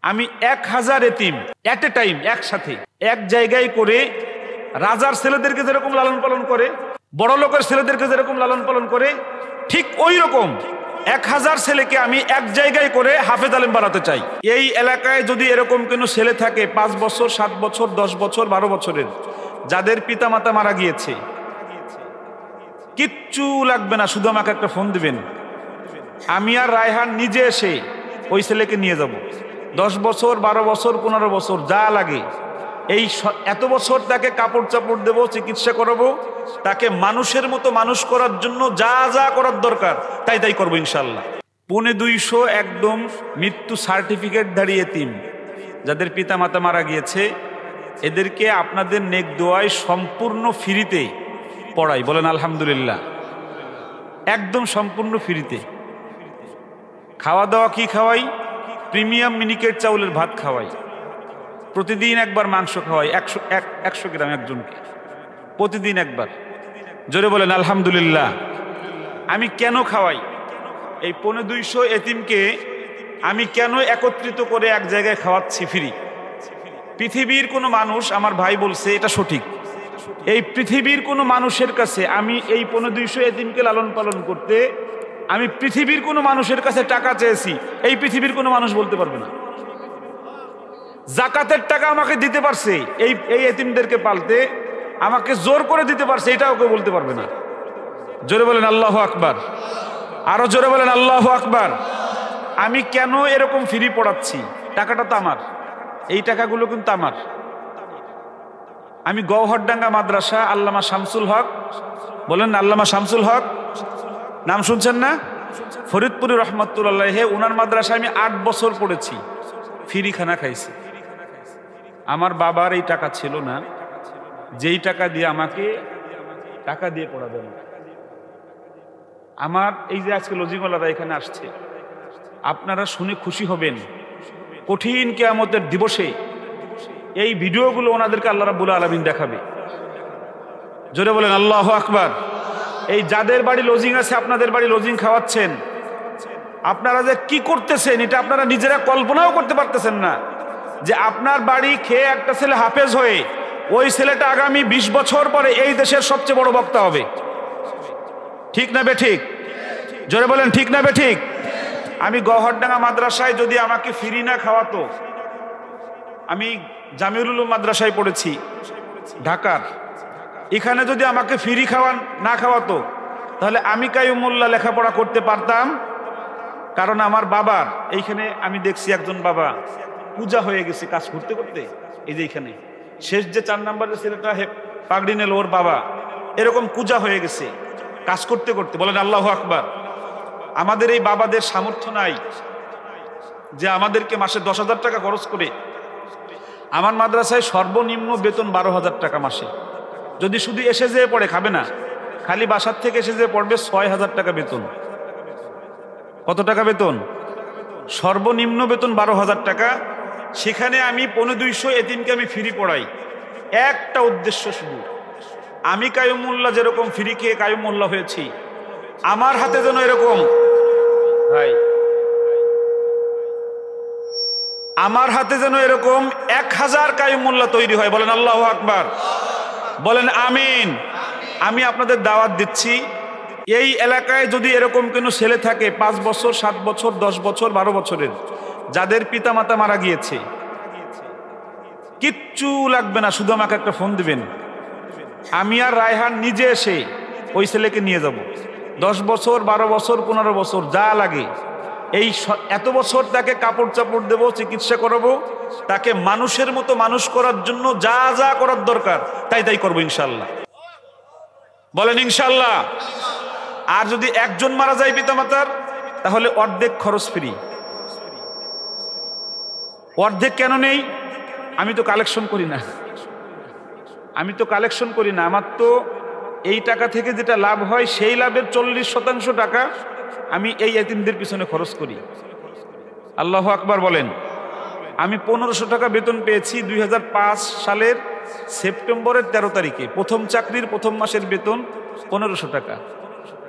আমি 1000 এতিম এট এ টাইম একসাথে এক জায়গায় করে রাজার ছেলেদেরকে যেরকম লালন পালন করে, বড় লোকের ছেলেদেরকে যেরকম লালন পালন করে, ঠিক ওই রকম 1000 ছেলেকে আমি এক জায়গায় করে হাফেজ আলেম বানাতে চাই। এই এলাকায় যদি এরকম কোনো ছেলে থাকে 5 বছর 7 বছর 10 বছর 12 বছরের, যাদের পিতামাতা মারা গিয়েছে, কিচ্ছু লাগবে না, শুধু আমাকে একটা ফোন দিবেন, আমি আর রায়হান নিজে এসে ওই ছেলেকে নিয়ে যাব। 10 বছর 12 বছর 15 বছর যা লাগে, এই এত বছর তাকে কাপড় চাপড় দেব, চিকিৎসা করাবো, তাকে মানুষের মতো মানুষ করার জন্য যা যা করার দরকার তাই তাই করবো ইনশাল্লাহ। 250 একদম মৃত্যু সার্টিফিকেট দাঁড়িয়ে এতিম যাদের পিতা মাতা মারা গিয়েছে, এদেরকে আপনাদের নেক দোয়ায় সম্পূর্ণ ফ্রিতে পড়াই, বলেন আলহামদুলিল্লাহ। একদম সম্পূর্ণ ফ্রিতে। খাওয়া দাওয়া কি খাওয়াই? প্রিমিয়াম মিনিকেট চাউলের ভাত খাওয়াই, প্রতিদিন একবার মাংস খাওয়াই, 100 গ্রাম একজনকে প্রতিদিন একবার। জোরে বলেন আলহামদুলিল্লাহ। আমি কেন খাওয়াই? এই 250 এতিমকে আমি কেন একত্রিত করে এক জায়গায় খাওয়াচ্ছি ফ্রি? পৃথিবীর কোনো মানুষ, আমার ভাই বলছে এটা সঠিক, এই পৃথিবীর কোনো মানুষের কাছে আমি এই 250 এতিমকে লালন পালন করতে আমি পৃথিবীর কোনো মানুষের কাছে টাকা চেয়েছি, এই পৃথিবীর কোনো মানুষ বলতে পারবে না। জাকাতের টাকা আমাকে দিতে পারছে এই এতিমদেরকে পালতে, আমাকে জোর করে দিতে পারছে, এটাও কেউ বলতে পারবে না। জোরে বলেন আল্লাহু আকবার, আরো জোরে বলেন আল্লাহু আকবার। আমি কেন এরকম ফ্রি পড়াচ্ছি? টাকাটা তো আমার, এই টাকাগুলো কিন্তু আমার। আমি গওহরডাঙ্গা মাদ্রাসা আল্লামা শামসুল হক, বলেন আল্লামা শামসুল হক, নাম শুনছেন না? ফরিদপুরি রহমতুল্লাহ, উনার মাদ্রাসায় আমি 8 বছর পড়েছি, ফ্রি খানা খাইছি। আমার বাবার এই টাকা ছিল না, যেই টাকা দিয়ে আমাকে টাকা দিয়ে পড়াবেন। আমার এই যে আজকে লজিংওয়ালারা এখানে আসছে, আপনারা শুনে খুশি হবেন, কঠিন কিয়ামতের দিবসে এই ভিডিওগুলো ওনাদেরকে আল্লাহ রাব্বুল আলামিন দেখাবে। জোরে বলেন আল্লাহু আকবার। এই যাদের বাড়ি লজিং আছে, আপনাদের বাড়ি লজিং খাওয়াচ্ছেন, আপনারা যে কি করতেছেন এটা আপনারা নিজেরা কল্পনাও করতে পারতেছেন না, যে আপনার বাড়ি খেয়ে একটা ছেলে হাফেজ হয়ে ওই ছেলেটা আগামী 20 বছর পরে এই দেশের সবচেয়ে বড় বক্তা হবে। ঠিক না বে ঠিক? জোরে বলেন ঠিক না বে ঠিক? আমি গওহরডাঙ্গা মাদ্রাসায় যদি আমাকে ফ্রি না খাওয়াতো, আমি জামিউল উলুম মাদ্রাসায় পড়েছি ঢাকার, এখানে যদি আমাকে ফ্রি না খাওয়াতো, তাহলে আমি কাইয়ুমুল্লাহ লেখাপড়া করতে পারতাম। কারণ আমার বাবার এইখানে আমি দেখছি একজন বাবা পূজা হয়ে গেছে কাজ করতে করতে, এই যে এখানে শেষ যে 4 নম্বরের ছেলেটা পাগড়ি নিল, ওর বাবা এরকম পূজা হয়ে গেছে কাজ করতে করতে, বলেন আল্লাহু আকবার। আমাদের এই বাবাদের সামর্থ্য নাই যে আমাদেরকে মাসে 10,000 টাকা খরচ করে, আমার মাদ্রাসায় সর্বনিম্ন বেতন 12,000 টাকা মাসে। যদি শুধু এসে যেয়ে পড়ে, খাবে না, খালি বাসার থেকে এসে যেয়ে পড়বে 6,000 টাকা বেতন। কত টাকা বেতন? সর্বনিম্ন বেতন 12,000 টাকা। সেখানে আমি 250 এতিমকে আমি ফ্রি পড়াই, একটা উদ্দেশ্য শুধু, আমি কাইয়ুমুল্লাহ যেরকম ফ্রি খেয়ে কাইয়ুমুল্লাহ হয়েছি, আমার হাতে যেন এরকম, ভাই আমার হাতে যেন এরকম 1000 কাইয়ুমুল্লাহ তৈরি হয়, বলেন আল্লাহু আকবার, বলেন আমিন। আমি আপনাদের দাওয়াত দিচ্ছি, এই এলাকায় যদি এরকম কোনো ছেলে থাকে 5 বছর 7 বছর 10 বছর 12 বছরের, যাদের পিতা মাতা মারা গিয়েছে, কিচ্ছু লাগবে না, শুধু আমাকে একটা ফোন দিবেন, আমি আর রায়হান নিজে এসে ওই ছেলেকে নিয়ে যাব। 10 বছর 12 বছর 15 বছর যা লাগে, এই এত বছর তাকে কাপড় চাপড় দেব, চিকিৎসা করাবো, তাকে মানুষের মতো মানুষ করার জন্য যা যা করার দরকার তাই তাই করবো ইনশাল্লাহ, বলেন ইনশাল্লাহ। আর যদি একজন মারা যায় পিতামাতার, তাহলে অর্ধেক খরচ ফ্রি। অর্ধেক কেন নেই? আমি তো কালেকশন করি না, আমার তো এই টাকা থেকে যেটা লাভ হয় সেই লাভের 40% টাকা আমি এই এতিমদের পিছনে খরচ করি। আল্লাহু আকবার বলেন। আমি 1500 টাকা বেতন পেয়েছি 2005 সালের সেপ্টেম্বরের 13 তারিখে, প্রথম চাকরির প্রথম মাসের বেতন 1500 টাকা।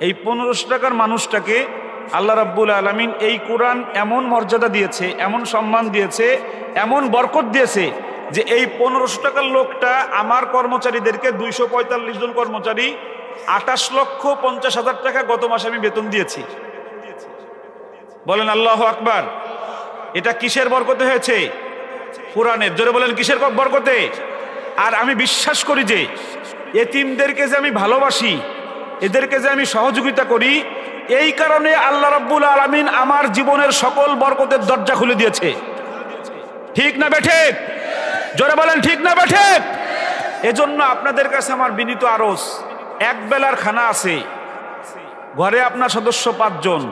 এই 1500 টাকার মানুষটাকে আল্লাহ রাব্বুল আলামিন এই কোরআন এমন মর্যাদা দিয়েছে, এমন সম্মান দিয়েছে, এমন বরকত দিয়েছে যে এই 1500 টাকার লোকটা আমার কর্মচারীদেরকে 245 জন কর্মচারী 28,50,000 টাকা গত মাসে আমি বেতন দিয়েছি। বলেন আল্লাহু আকবার। এটা কিসের বরকতে হয়েছে? কোরআনের। জোরে বলেন কিসের বরকতে? আর আমি বিশ্বাস করি যে এতিমদেরকে যে আমি ভালোবাসি, এদেরকে যে আমি সহযোগিতা করি, এই কারণে আল্লাহ রাব্বুল আলামিন আমার জীবনের সকল বরকতের দরজা খুলে দিয়েছে। ঠিক না বেঠিক? জোরে বলেন ঠিক না বেঠিক? এজন্য আপনাদের কাছে আমার বিনীত আরজ, এক বেলার খানা আছে, ঘরে আপনার সদস্য 5 জন,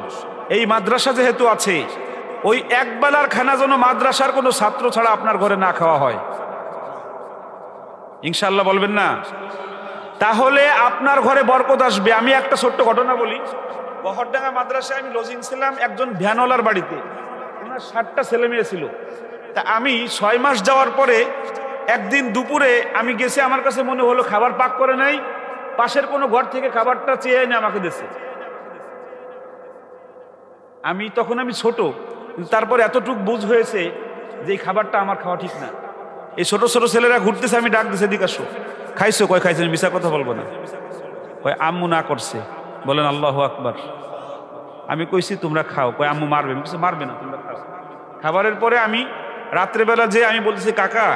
এই মাদ্রাসা যেহেতু আছে, ওই এক বেলার খানা যেন মাদ্রাসার কোনো ছাত্র ছাড়া আপনার ঘরে না খাওয়া হয়। ইনশাআল্লাহ বলবেন না? তাহলে আপনার ঘরে বরকত আসবে। আমি একটা ছোট্ট ঘটনা বলি। গহরডাঙ্গা মাদ্রাসায় আমি লজিং ছিলাম একজন ভ্যানওয়ালার বাড়িতে। ওনার 7টা ছেলে মেয়ে ছিল। তা আমি 6 মাস যাওয়ার পরে একদিন দুপুরে আমি গেছি, আমার কাছে মনে হলো খাবার পাক করে নাই, পাশের কোনো ঘর থেকে খাবারটা চেয়ে এনে আমাকে দিয়েছে। তখন আমি ছোট, তারপর এতটুক বুঝ হয়েছে যে এই খাবারটা আমার খাওয়া ঠিক না। এই ছোট ছোট ছেলেরা ঘুরতেছে, আমি ডাক দিছে, এদিকে আসো, খাইছো? কয় খাইছেন, মিশা কথা বলবো না। কয় আম্মু না করছে। বলেন আল্লাহু আকবার। আমি কইছি তোমরা খাও। কয় আম্মু মারবে। আমি কইছি মারবে না, তোমরা খাও। খাবারের পরে আমি রাত্রেবেলা যে আমি বলতেছি, কাকা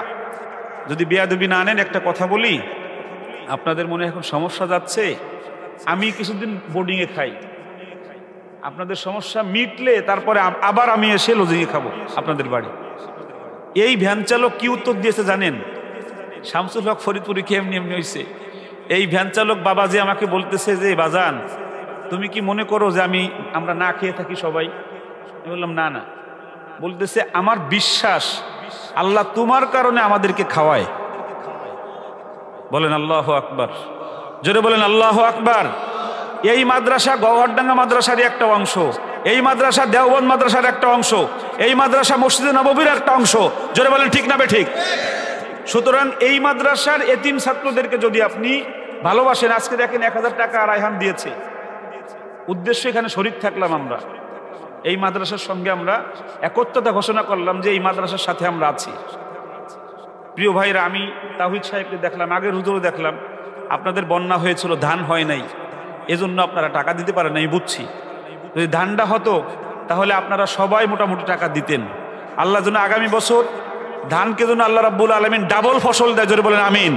যদি বেয়াদবি না আনেন একটা কথা বলি, আপনাদের মনে এখন সমস্যা যাচ্ছে, আমি কিছুদিন বোর্ডিংয়ে খাই, আপনাদের সমস্যা মিটলে তারপরে আবার আমি এসে লজিংয়ে খাবো আপনাদের বাড়ি। এই ভ্যান চালক কি উত্তর দিয়েছে জানেন? শামসুল হক ফরিদপুরি কি এমনি এমনি হয়েছে? এই ভ্যান চালক বাবা যে আমাকে বলতেছে যে বাজান তুমি কি মনে করো যে আমরা না খেয়ে থাকি সবাই? আমি বললাম না না। বলতেছে আমার বিশ্বাস আল্লাহ তোমার কারণে আমাদেরকে খাওয়ায়। বলেন আল্লাহু আকবার। জোরে বলেন আল্লাহু আকবার। এই মাদ্রাসা গওহরডাঙ্গা মাদ্রাসারই একটা অংশ, এই মাদ্রাসা দেওবন্দ মাদ্রাসার একটা অংশ, এই মাদ্রাসা মসজিদে নববীর একটা অংশ। জোরে বলেন ঠিক না বেঠিক? সুতরাং এই মাদ্রাসার এতিম ছাত্রদেরকে যদি আপনি ভালোবাসেন, আজকে দেখেন 1000 টাকা রায়হান দিয়েছে, উদ্দেশ্য এখানে শরীক থাকলাম আমরা, এই মাদ্রাসার সঙ্গে আমরা একত্রতা ঘোষণা করলাম যে এই মাদ্রাসার সাথে আমরা আছি। প্রিয় ভাইরা, আমি তাওহীদ সাহেবকে দেখলাম, আগের হুজুরও দেখলাম, আপনাদের বন্যা হয়েছিল, ধান হয় নাই, এজন্য আপনারা টাকা দিতে পারেন নাই, বুঝছি। যদি ধানটা হতো তাহলে আপনারা সবাই মোটামুটি টাকা দিতেন। আল্লাহ যেন আগামী বছর ধানকে যেন আল্লাহ রাব্বুল আলামিন ডাবল ফসল দেয়, জোরে বলেন আমিন।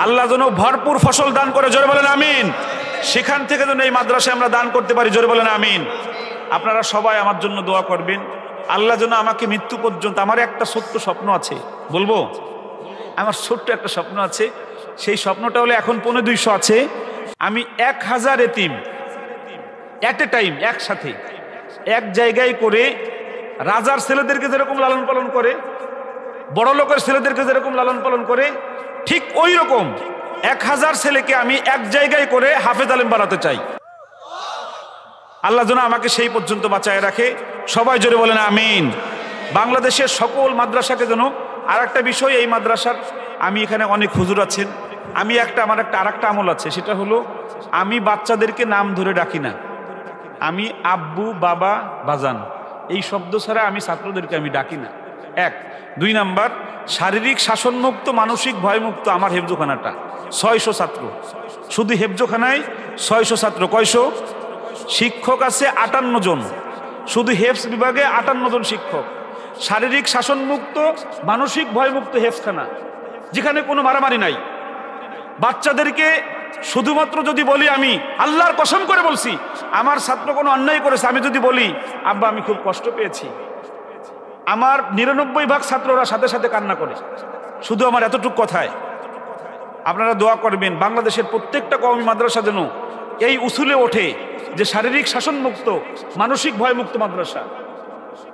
আল্লাহ যেন ভরপুর ফসল দান করে, জোরে বলেন আমিন। সেখান থেকে যেন এই মাদ্রাসায় আমরা দান করতে পারি, জোরে বলেন আমিন। আপনারা সবাই আমার জন্য দোয়া করবেন। আল্লাহ যেন আমাকে মৃত্যু পর্যন্ত, আমার একটা ছোট্ট স্বপ্ন আছে, বলবো? আমার ছোট্ট একটা স্বপ্ন আছে। সেই স্বপ্নটা হলো এখন 250 আছে, আমি 1000 এতিম এট এ টাইম একসাথে এক জায়গায় করে, রাজার ছেলেদেরকে যেরকম লালন পালন করে, বড় লোকের ছেলেদেরকে যেরকম লালন পালন করে, ঠিক ওই রকম 1000 ছেলেকে আমি এক জায়গায় করে হাফেজ আলেম বানাতে চাই। আল্লাহ যেন আমাকে সেই পর্যন্ত বাঁচায় রাখে। সবাই জোরে বলেন আমিন। বাংলাদেশের সকল মাদ্রাসাকে যেন, আর একটা বিষয়, এই মাদ্রাসার আমি এখানে অনেক হুজুর আছেন, আমার আরেকটা আমল আছে, সেটা হলো আমি বাচ্চাদেরকে নাম ধরে ডাকি না, আমি আব্বু বাবা বাজান এই শব্দ ছাড়া আমি ছাত্রদেরকে আমি ডাকি না। 1 2 নাম্বার, শারীরিক শাসনমুক্ত, মানসিক ভয়মুক্ত আমার হেফজোখানাটা। 600 ছাত্র, শুধু হেফজোখানায় 600 ছাত্র। কয়শো? শিক্ষক আছে 58 জন, শুধু হেফজ বিভাগে 58 জন শিক্ষক। শারীরিক শাসনমুক্ত, মানসিক ভয়মুক্ত হেফজখানা, যেখানে কোনো মারামারি নাই। বাচ্চাদেরকে শুধুমাত্র যদি বলি, আমি আল্লাহর কসম করে বলছি, আমার ছাত্র কোনো অন্যায় করেছে, আমি যদি বলি আব্বা আমি খুব কষ্ট পেয়েছি, আমার 99% ছাত্ররা সাথে সাথে কান্না করে, শুধু আমার এতটুক কথায়। আপনারা দোয়া করবেন বাংলাদেশের প্রত্যেকটা কওমি মাদ্রাসা যেন এই উসুলে ওঠে যে শারীরিক শাসনমুক্ত, মানসিক ভয়মুক্ত মাদ্রাসা।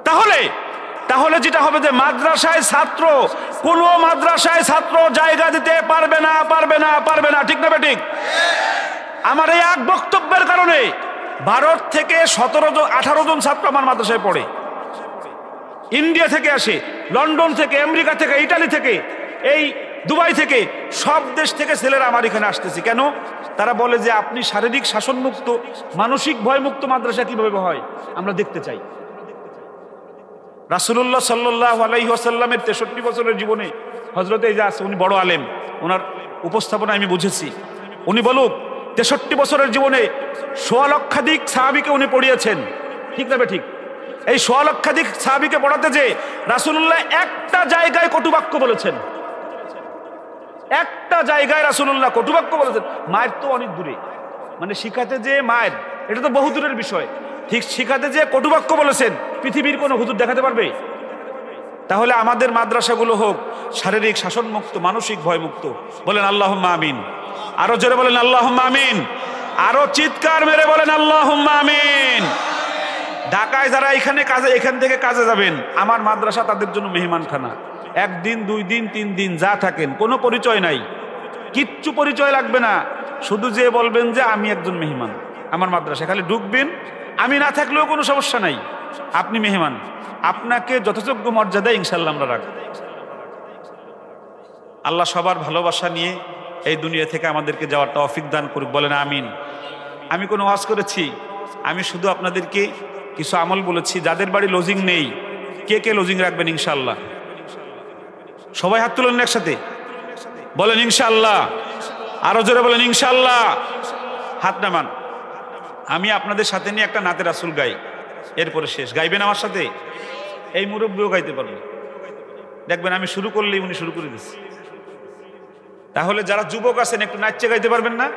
তাহলে যেটা হবে যে মাদ্রাসায় ছাত্র, কোন মাদ্রাসায় ছাত্র জায়গা দিতে পারবে না, ঠিক না ঠিক? আমার এই এক বক্তব্যের কারণে ভারত থেকে 18 জন ছাত্র আমার মাদ্রাসায় পড়ে, ইন্ডিয়া থেকে আসে, লন্ডন থেকে, আমেরিকা থেকে, ইটালি থেকে, এই দুবাই থেকে, সব দেশ থেকে ছেলেরা আমার এখানে আসতেছে। কেন? তারা বলে যে আপনি শারীরিক শাসনমুক্ত, মানসিক ভয়মুক্ত মাদ্রাসা কিভাবে হয় আমরা দেখতে চাই। রাসূলুল্লাহ সাল্লাল্লাহু আলাইহি ওয়াসাল্লামের 63 বছরের জীবনে হযরত এই যে আছে, উনি বড় আলেম, ওনার উপস্থাপনা আমি বুঝেছি। উনি বলুক 63 বছরের জীবনে 1.5 লক্ষাধিক সাহাবীকে উনি পড়িয়েছেন, ঠিক না ঠিক? এই 1.5 লক্ষাধিক সাহাবীকে পড়াতে যে রাসূলুল্লাহ একটা জায়গায় কটুবাক্য বলেছেন, একটা জায়গায় রাসূলুল্লাহ কটুবাক্য বলেছেন। মায়ের তো অনেক দূরে, মানে শিখাতে যে মায়ের, এটা তো বহু দূরের বিষয়, ঠিক শিখাতে যে কটুবাক্য বলেছেন পৃথিবীর কোনো হুজুর দেখাতে পারবে? তাহলে আমাদের মাদ্রাসাগুলো হোক শারীরিক শাসনমুক্ত, মানসিক ভয়মুক্ত। বলেন আল্লাহুম্মা আমিন। আরো জোরে বলেন আল্লাহুম্মা আমিন। আরো চিৎকার মেরে বলেন আল্লাহুম্মা আমিন। ঢাকায় যারা এখান থেকে কাজে যাবেন, আমার মাদ্রাসা তাদের জন্য মেহমানখানা। 1 দিন 2 দিন 3 দিন যা থাকেন, কোনো পরিচয় নাই, কিচ্ছু পরিচয় লাগবে না, শুধু যে বলবেন যে আমি একজন মেহমান আমার মাদ্রাসা, খালি ঢুকবেন। আমি না থাকলেও কোনো সমস্যা নাই, আপনি মেহমান, আপনাকে যথাযোগ্য মর্যাদা ইনশাল্লাহ আমরা রাখব। আল্লাহ সবার ভালোবাসা নিয়ে এই দুনিয়া থেকে আমাদেরকে যাওয়ার তৌফিক দান করুক। বলেন আমিন। আমি কোনো ওয়াজ করেছি? আমি শুধু আপনাদেরকে কিছু আমল বলেছি। যাদের বাড়ি লজিং নেই, কে কে লজিং রাখবেন ইনশাল্লাহ? সবাই হাত তুলেন একসাথে, বলেন ইনশাল্লাহ। আরো জোরে বলেন ইনশাল্লাহ। হাত নামান। আমি আপনাদের সাথে নিয়ে একটা নাতে রাসূল গাই, এরপরে শেষ। গাইবেন আমার সাথে? এই মুরব্বিও গাইতে পারবে, দেখবেন আমি শুরু করলেই উনি শুরু করে দিচ্ছি। তাহলে যারা যুবক আছেন একটু নাচে গাইতে পারবেন না?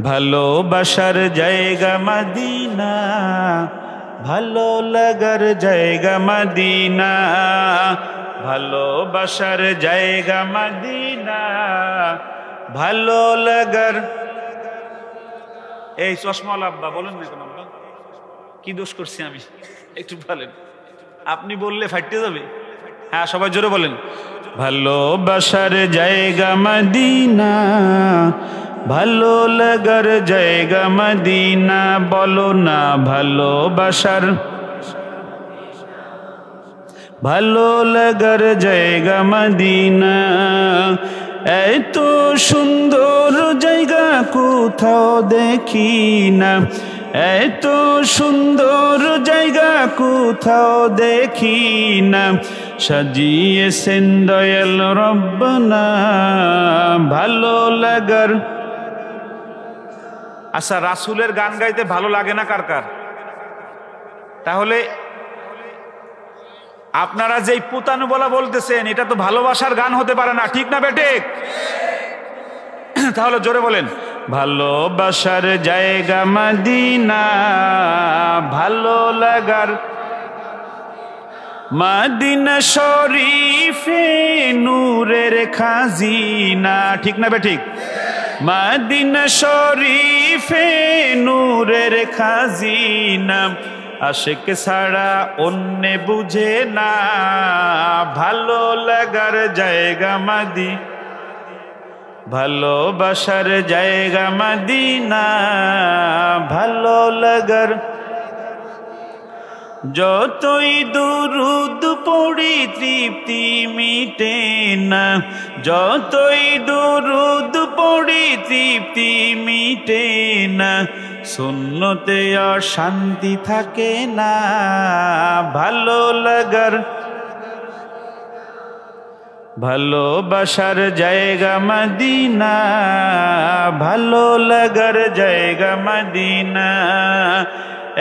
ভালোবাসার জায়গা মদিনা, ভালো লাগার জায়গা মদিনা, ভালোবাসার জায়গা মদিনা, ভালো লাগার। এই চশমাওয়ালা আব্বা বলেন না কেন? আব্বা কি দোষ করছি আমি? একটু বলেন, আপনি বললে ফাটতে যাবে। হ্যাঁ সবাই জোরে বলেন, ভালোবাসার জায়গা মদিনা, ভালো লাগার জায়গা মদিনা। বলো না ভালোবাসার, ভালো লাগার জায়গা মদিনা। এত সুন্দর জায়গা কোথাও দেখি না, এত সুন্দর জায়গা কোথাও দেখি না। সাজিয়েছেন দয়াল রব্বানা ভালো লাগার। আচ্ছা, রাসূলের গান গাইতে ভালো লাগে না কার কার? তাহলে আপনারা যেই পুতানু বলা বলতেছেন, এটা তো ভালোবাসার গান হতে পারে না, ঠিক না বেঠিক? তাহলে জোরে বলেন, ভালোবাসার জায়গা মদিনা, ভালো লাগার। মদিনা শরীফে নূরের খাজিনা, ঠিক না বেঠিক? মদিনা শরীফে নূরের খাজিনা, আশিক ছাড়া অন্য বুঝে না। ভালো লাগার জায়গা মদিনা, ভালোবাসার জায়গা মদিনা, ভালো লাগার। যতই দুরুদ পড়ি তৃপ্তি মিটে না, যতই দুরুদ পড়ি তৃপ্তি মিটে না। সুন্নতে অশান্তি থাকে না, ভালো লাগার। ভালোবাসার জায়গা মদিনা, ভালো লাগার জায়গা মদিনা।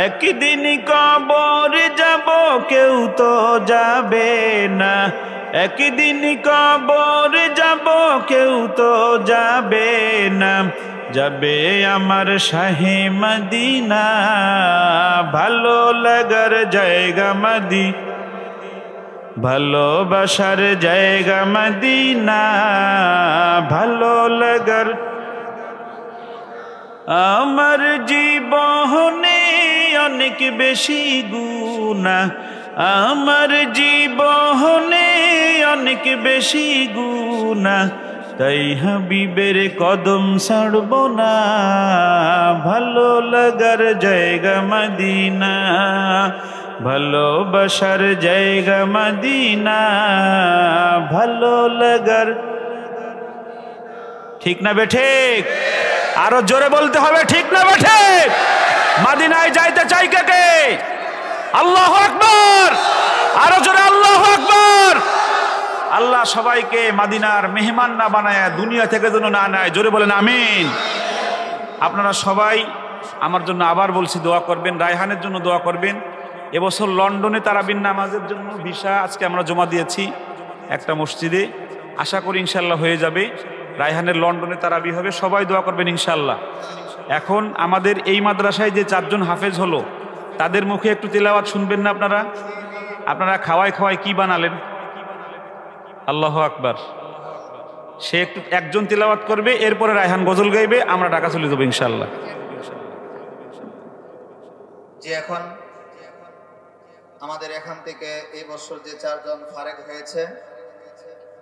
একদিন কবর যাব কেউ তো যাবে না, একদিন কবর যাব কেউ তো যাবে না। যাবে আমার শাহে মদিনা, ভালো লাগার জায়গা মদিনা, ভালোবাসার জায়গা মদিনা, ভালো লাগার। আমার জীবনে অনেক বেশি গুনাহ, আমার জীবনে অনেক বেশি গুনাহ। তাই হাবিবের কদম ছাড়ব না, ভালো লাগার জায়গা মদিনা, ভালোবাসার জায়গা মদিনা, ভালো লাগার। ঠিক না বেঠিক? আরো জোরে বলতে হবে, ঠিক না বেঠিক? মদিনায় যাইতে চাই কে কে? আল্লাহু আকবার! আরো জোরে আল্লাহু আকবার! আল্লাহ সবাইকে মদিনার মেহমান না বানায় দুনিয়া থেকে যেন না নেয়, জোরে বলেন আমিন। আপনারা সবাই আমার জন্য আবার বলছি দোয়া করবেন, রায়হানের জন্য দোয়া করবেন। এবছর লন্ডনে তারাবির নামাজের জন্য ভিসা আজকে আমরা জমা দিয়েছি একটা মসজিদে, আশা করি ইনশাল্লাহ হয়ে যাবে। রায়হানের লন্ডনে তারাবি হবে, সবাই দোয়া করবেন ইনশাল্লাহ। এখন আমাদের এই মাদ্রাসায় যে 4 জন হাফেজ হলো, তাদের মুখে একটু তেলাওয়াত শুনবেন না আপনারা? আপনারা খাওয়ায় খাওয়ায় কি বানালেন? আল্লাহু আকবার। সে একজন তেলাওয়াত করবে, এরপরে রায়হান গজল গাইবে, আমরা ঢাকা চলে যাবো ইনশাল্লাহ। যে এখন আমাদের এখান থেকে এই বছর যে 4 জন ফারেক হয়েছে